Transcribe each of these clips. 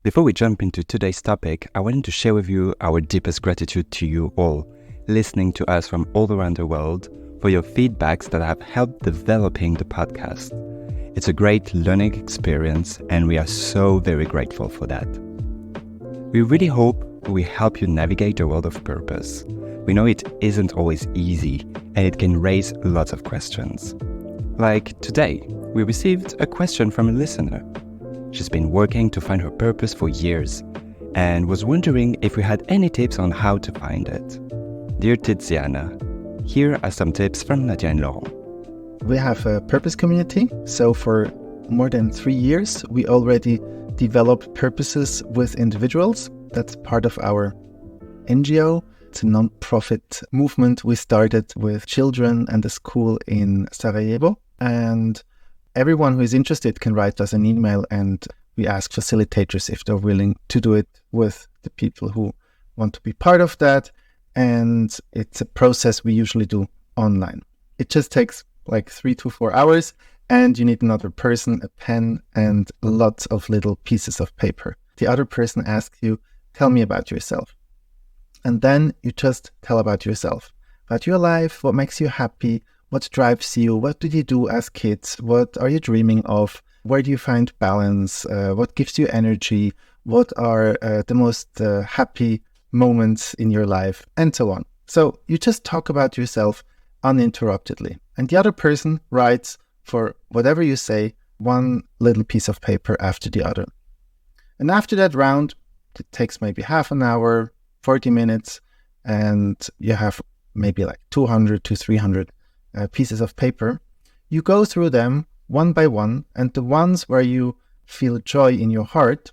Before we jump into today's topic, I wanted to share with you our deepest gratitude to you all, listening to us from all around the world, for your feedbacks that have helped developing the podcast. It's a great learning experience, and we are so very grateful for that. We really hope we help you navigate the world of purpose. We know it isn't always easy, and it can raise lots of questions. Like today, we received a question from a listener. She's been working to find her purpose for years and was wondering if we had any tips on how to find it. Dear Tiziana, here are some tips from Nadia and Laurent. We have a purpose community. So for more than 3 years, we already developed purposes with individuals. That's part of our NGO. It's a non-profit movement we started with children and a school in Sarajevo. And everyone who is interested can write us an email, and we ask facilitators if they're willing to do it with the people who want to be part of that. And it's a process we usually do online. It just takes like 3 to 4 hours, and you need another person, a pen, and lots of little pieces of paper. The other person asks you, tell me about yourself. And then you just tell about yourself, about your life, what makes you happy, what drives you? What did you do as kids? What are you dreaming of? Where do you find balance? What gives you energy? What are the most happy moments in your life? And so on. So you just talk about yourself uninterruptedly. And the other person writes for whatever you say, one little piece of paper after the other. And after that round, it takes maybe half an hour, 40 minutes, and you have maybe like 200 to 300 pieces of paper. You go through them one by one, and the ones where you feel joy in your heart,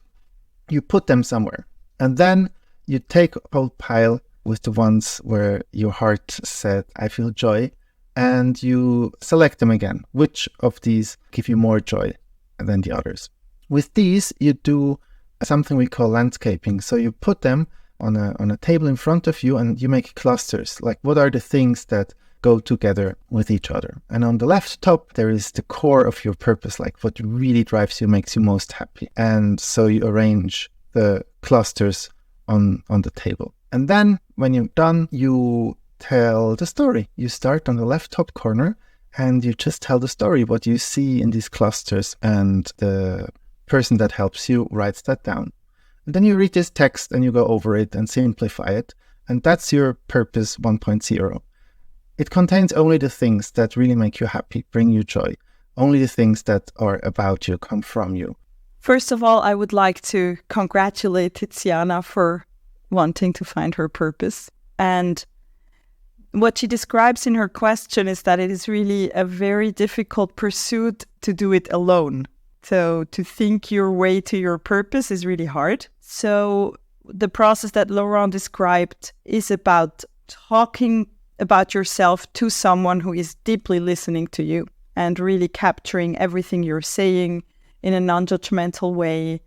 you put them somewhere. And then you take a whole pile with the ones where your heart said, I feel joy, and you select them again. Which of these give you more joy than the others? With these, you do something we call landscaping. So you put them on a table in front of you, and you make clusters. Like, what are the things that go together with each other? And on the left top, there is the core of your purpose, like what really drives you, makes you most happy. And so you arrange the clusters on the table. And then when you're done, you tell the story. You start on the left top corner, and you just tell the story, what you see in these clusters, and the person that helps you writes that down. And then you read this text and you go over it and simplify it. And that's your purpose 1.0. It contains only the things that really make you happy, bring you joy. Only the things that are about you, come from you. First of all, I would like to congratulate Tiziana for wanting to find her purpose. And what she describes in her question is that it is really a very difficult pursuit to do it alone. So to think your way to your purpose is really hard. So the process that Laurent described is about talking about yourself to someone who is deeply listening to you and really capturing everything you're saying in a non-judgmental way,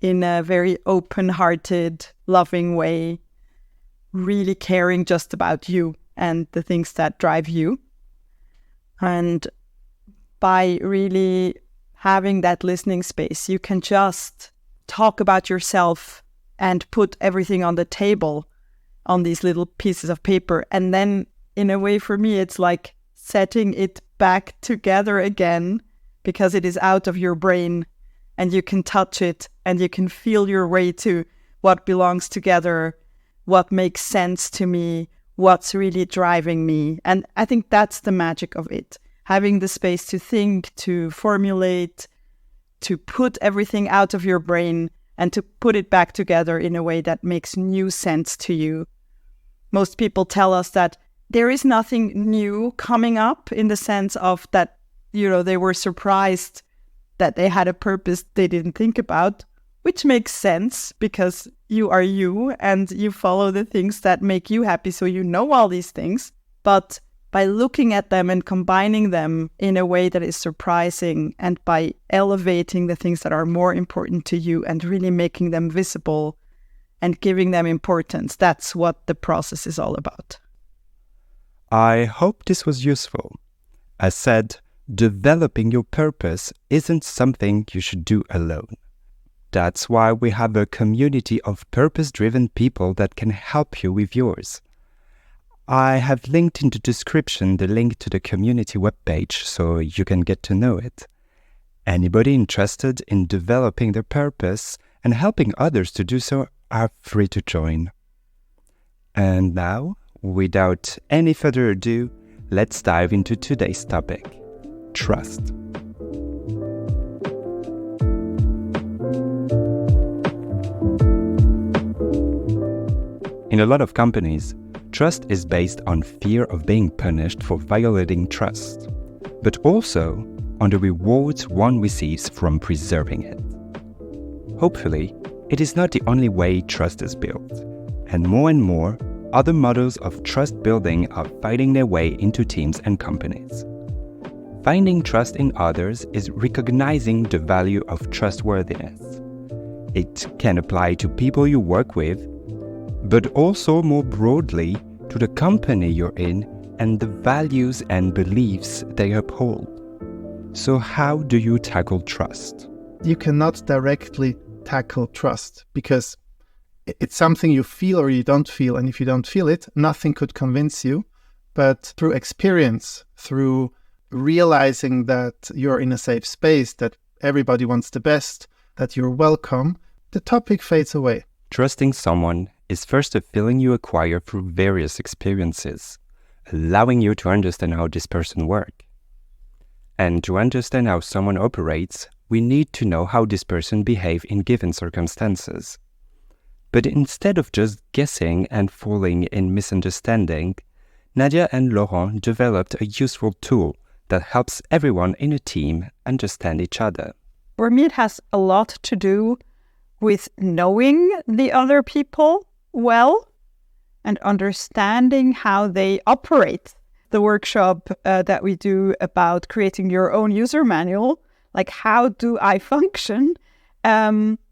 in a very open-hearted, loving way, really caring just about you and the things that drive you. And by really having that listening space, you can just talk about yourself and put everything on the table on these little pieces of paper. And then in a way, for me, it's like setting it back together again, because it is out of your brain and you can touch it and you can feel your way to what belongs together, what makes sense to me, what's really driving me. And I think that's the magic of it. Having the space to think, to formulate, to put everything out of your brain and to put it back together in a way that makes new sense to you. Most people tell us that there is nothing new coming up, in the sense of that, they were surprised that they had a purpose they didn't think about, which makes sense because you are you and you follow the things that make you happy. So you know all these things, but by looking at them and combining them in a way that is surprising, and by elevating the things that are more important to you and really making them visible and giving them importance, that's what the process is all about. I hope this was useful. As said, developing your purpose isn't something you should do alone. That's why we have a community of purpose-driven people that can help you with yours. I have linked in the description the link to the community webpage so you can get to know it. Anybody interested in developing their purpose and helping others to do so are free to join. And now, without any further ado, let's dive into today's topic: trust. In a lot of companies, trust is based on fear of being punished for violating trust, but also on the rewards one receives from preserving it. Hopefully, it is not the only way trust is built, and more other models of trust building are finding their way into teams and companies. Finding trust in others is recognizing the value of trustworthiness. It can apply to people you work with, but also more broadly to the company you're in and the values and beliefs they uphold. So how do you tackle trust? You cannot directly tackle trust because it's something you feel or you don't feel. And if you don't feel it, nothing could convince you. But through experience, through realizing that you're in a safe space, that everybody wants the best, that you're welcome, the topic fades away. Trusting someone is first a feeling you acquire through various experiences, allowing you to understand how this person works. And to understand how someone operates, we need to know how this person behaves in given circumstances. But instead of just guessing and falling in misunderstanding, Nadia and Laurent developed a useful tool that helps everyone in a team understand each other. For me, it has a lot to do with knowing the other people well and understanding how they operate. The workshop that we do about creating your own user manual, like how do I function,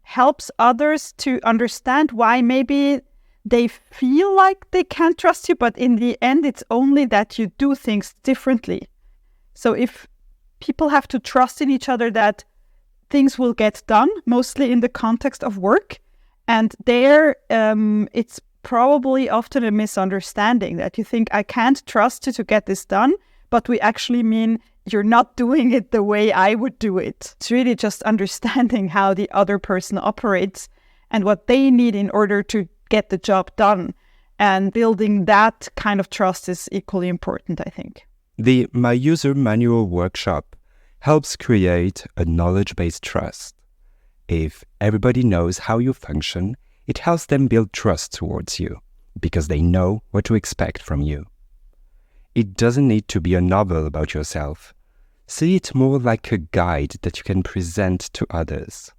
helps others to understand why maybe they feel like they can't trust you, but in the end, it's only that you do things differently. So if people have to trust in each other that things will get done, mostly in the context of work, and there it's probably often a misunderstanding that you think, I can't trust you to get this done, but we actually mean you're not doing it the way I would do it. It's really just understanding how the other person operates and what they need in order to get the job done. And building that kind of trust is equally important, I think. The My User Manual workshop helps create a knowledge-based trust. If everybody knows how you function, it helps them build trust towards you because they know what to expect from you. It doesn't need to be a novel about yourself. See it more like a guide that you can present to others.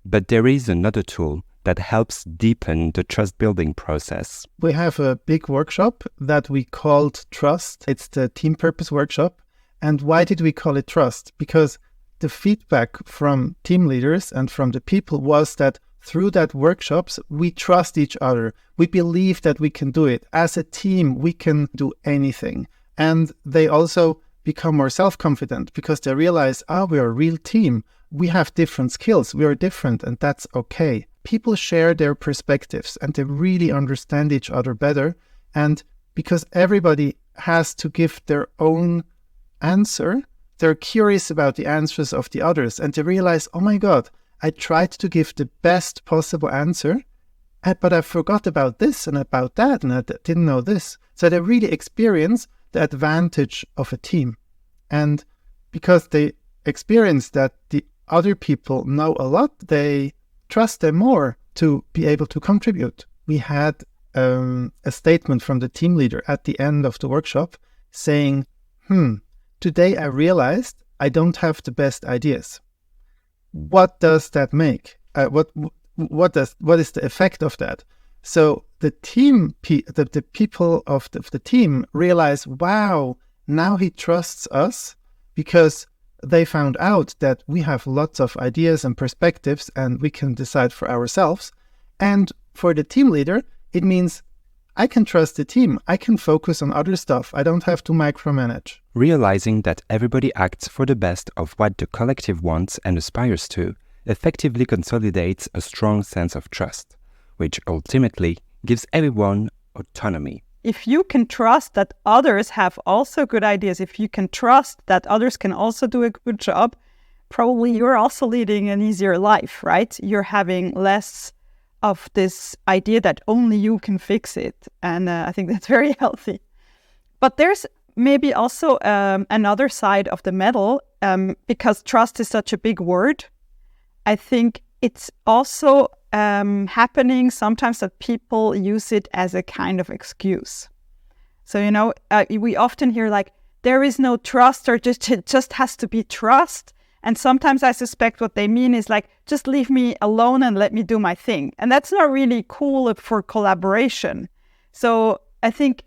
But there is another tool that helps deepen the trust-building process. We have a big workshop that we called Trust. It's the Team Purpose Workshop. And why did we call it Trust? Because the feedback from team leaders and from the people was that through that workshops, we trust each other. We believe that we can do it. As a team, we can do anything. And they also become more self-confident because they realize, we're a real team. We have different skills. We are different, and that's okay. People share their perspectives and they really understand each other better. And because everybody has to give their own answer, they're curious about the answers of the others. And they realize, oh my God, I tried to give the best possible answer, but I forgot about this and about that, and I didn't know this. So they really experience the advantage of a team. And because they experience that the other people know a lot, they trust them more to be able to contribute. We had a statement from the team leader at the end of the workshop saying, today I realized I don't have the best ideas. What does that make? What is the effect of that? So the team, the people of the team realize, wow, now he trusts us because they found out that we have lots of ideas and perspectives and we can decide for ourselves. And for the team leader, it means I can trust the team. I can focus on other stuff. I don't have to micromanage. Realizing that everybody acts for the best of what the collective wants and aspires to effectively consolidates a strong sense of trust, which ultimately gives everyone autonomy. If you can trust that others have also good ideas, if you can trust that others can also do a good job, probably you're also leading an easier life, right? You're having less of this idea that only you can fix it. And I think that's very healthy. But there's maybe also another side of the medal, because trust is such a big word. I think it's also happening sometimes that people use it as a kind of excuse. So, we often hear like, there is no trust, or it just has to be trust. And sometimes I suspect what they mean is like, just leave me alone and let me do my thing. And that's not really cool for collaboration. So I think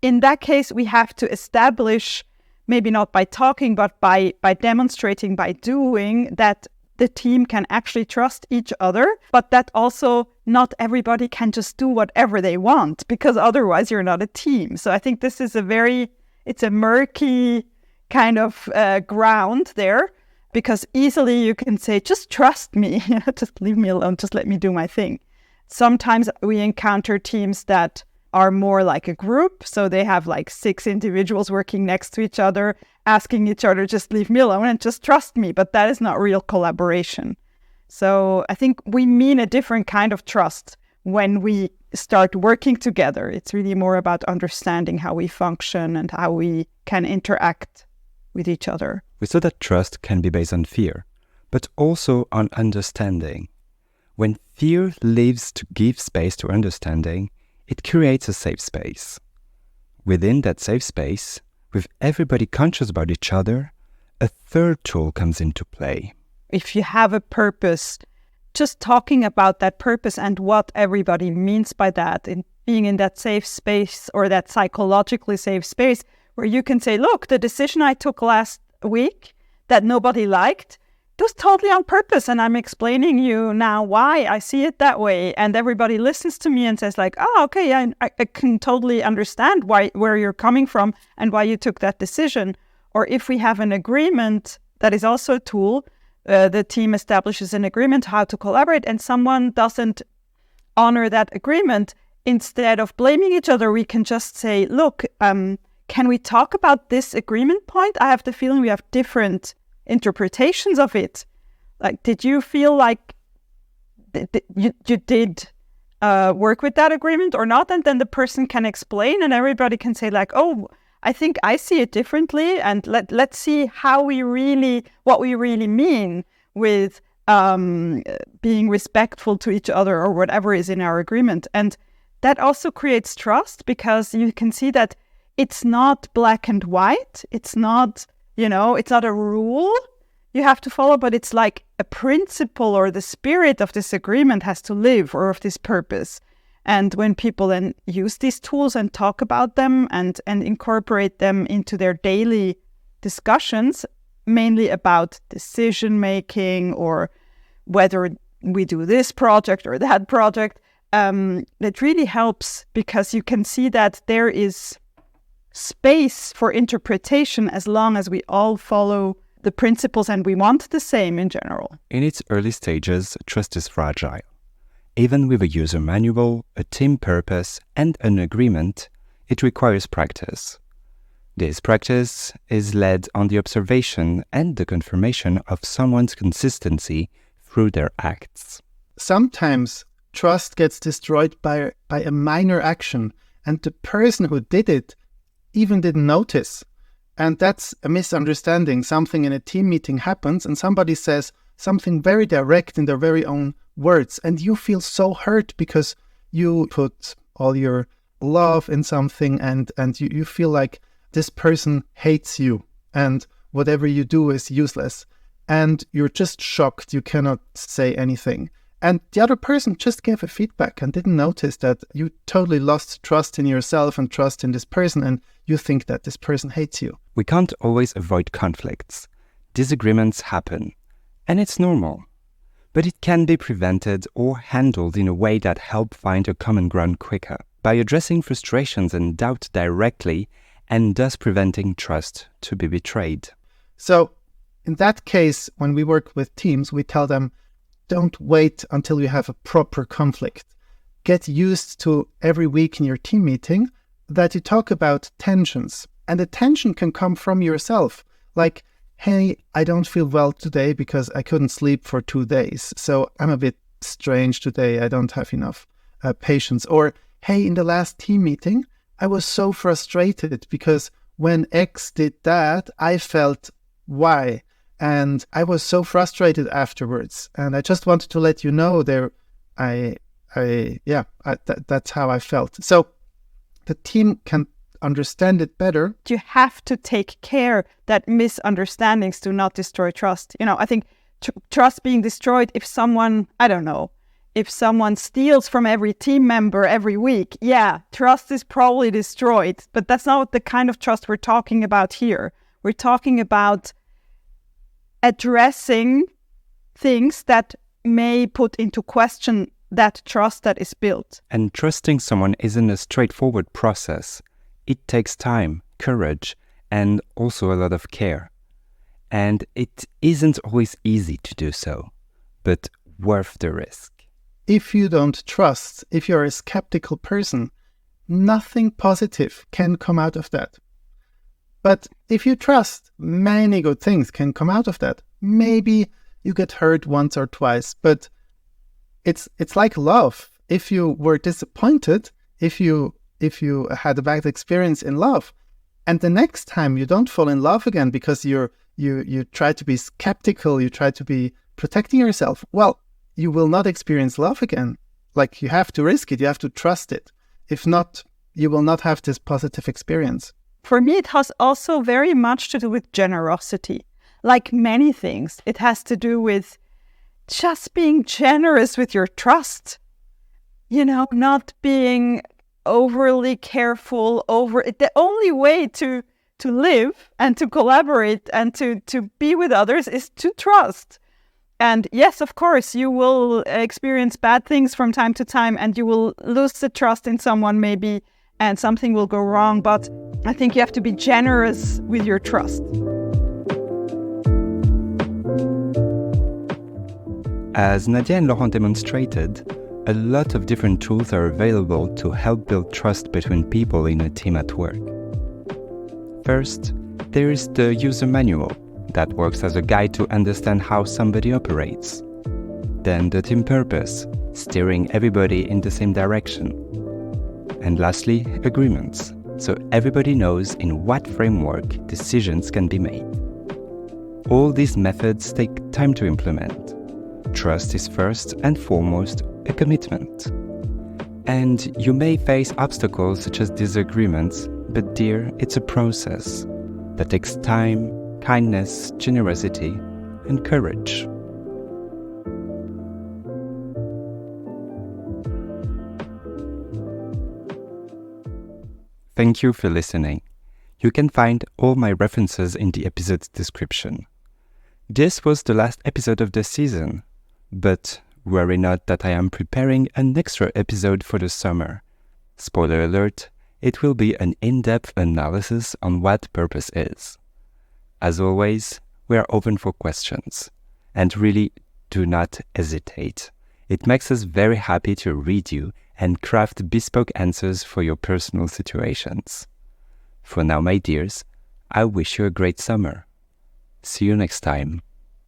in that case, we have to establish, maybe not by talking, but by demonstrating, by doing, that the team can actually trust each other, but that also not everybody can just do whatever they want, because otherwise you're not a team. So I think this is it's a murky kind of ground there, because easily you can say, just trust me, just leave me alone, just let me do my thing. Sometimes we encounter teams that are more like a group. So they have like 6 individuals working next to each other, asking each other, just leave me alone and just trust me. But that is not real collaboration. So I think we mean a different kind of trust when we start working together. It's really more about understanding how we function and how we can interact with each other. We saw that trust can be based on fear, but also on understanding. When fear leaves to give space to understanding, it creates a safe space. Within that safe space, with everybody conscious about each other, a third tool comes into play. If you have a purpose, just talking about that purpose and what everybody means by that, and being in that safe space, or that psychologically safe space, where you can say, look, the decision I took last week that nobody liked, it was totally on purpose, and I'm explaining you now why I see it that way. And everybody listens to me and says like, oh, okay, I can totally understand where you're coming from and why you took that decision. Or if we have an agreement, that is also a tool. The team establishes an agreement how to collaborate, and someone doesn't honor that agreement. Instead of blaming each other, we can just say, look, can we talk about this agreement point? I have the feeling we have different interpretations of it. Like, did you feel like you did work with that agreement or not? And then the person can explain, and everybody can say like, oh, I think I see it differently, and let's see what we really mean with being respectful to each other, or whatever is in our agreement. And that also creates trust, because you can see that it's not black and white. It's not, it's not a rule you have to follow, but it's like a principle, or the spirit of this agreement has to live, or of this purpose. And when people then use these tools and talk about them and incorporate them into their daily discussions, mainly about decision making, or whether we do this project or that project, it really helps, because you can see that there is space for interpretation as long as we all follow the principles and we want the same in general. In its early stages, trust is fragile. Even with a user manual, a team purpose, and an agreement, it requires practice. This practice is led on the observation and the confirmation of someone's consistency through their acts. Sometimes trust gets destroyed by a minor action, and the person who did it even didn't notice. And that's a misunderstanding. Something in a team meeting happens, and somebody says something very direct in their very own words, and you feel so hurt because you put all your love in something, and you feel like this person hates you and whatever you do is useless, and you're just shocked. You cannot say anything. And the other person just gave a feedback and didn't notice that you totally lost trust in yourself and trust in this person, and you think that this person hates you. We can't always avoid conflicts. Disagreements happen, and it's normal. But it can be prevented or handled in a way that helps find a common ground quicker, by addressing frustrations and doubt directly, and thus preventing trust to be betrayed. So, in that case, when we work with teams, we tell them, don't wait until you have a proper conflict. Get used to every week in your team meeting that you talk about tensions. And the tension can come from yourself. Like, hey, I don't feel well today because I couldn't sleep for 2 days. So I'm a bit strange today. I don't have enough patience. Or, hey, in the last team meeting, I was so frustrated because when X did that, I felt Y. And I was so frustrated afterwards. And I just wanted to let you know that's how I felt. So the team can understand it better. You have to take care that misunderstandings do not destroy trust. I think trust being destroyed if someone, if someone steals from every team member every week, trust is probably destroyed. But that's not the kind of trust we're talking about here. We're talking about addressing things that may put into question that trust that is built. And trusting someone isn't a straightforward process. It takes time, courage, and also a lot of care. And it isn't always easy to do so, but worth the risk. If you don't trust, if you're a skeptical person, nothing positive can come out of that. But if you trust, many good things can come out of that. Maybe you get hurt once or twice, but it's like love. If you were disappointed, if you had a bad experience in love, and the next time you don't fall in love again because you try to be skeptical, you try to be protecting yourself, well, you will not experience love again. Like, you have to risk it, you have to trust it. If not, you will not have this positive experience. For me, it has also very much to do with generosity. Like many things, it has to do with just being generous with your trust. Not being overly careful over it. The only way to live and to collaborate and to be with others is to trust. And yes, of course, you will experience bad things from time to time, and you will lose the trust in someone maybe, and something will go wrong. But I think you have to be generous with your trust. As Nadia and Laurent demonstrated, a lot of different tools are available to help build trust between people in a team at work. First, there is the user manual that works as a guide to understand how somebody operates. Then the team purpose, steering everybody in the same direction. And lastly, agreements, so everybody knows in what framework decisions can be made. All these methods take time to implement. Trust is first and foremost a commitment. And you may face obstacles such as disagreements, but dear, it's a process that takes time, kindness, generosity, and courage. Thank you for listening. You can find all my references in the episode's description. This was the last episode of the season, but worry not that I am preparing an extra episode for the summer. Spoiler alert, it will be an in-depth analysis on what purpose is. As always, we are open for questions, and really do not hesitate. It makes us very happy to read you and craft bespoke answers for your personal situations. For now, my dears, I wish you a great summer. See you next time.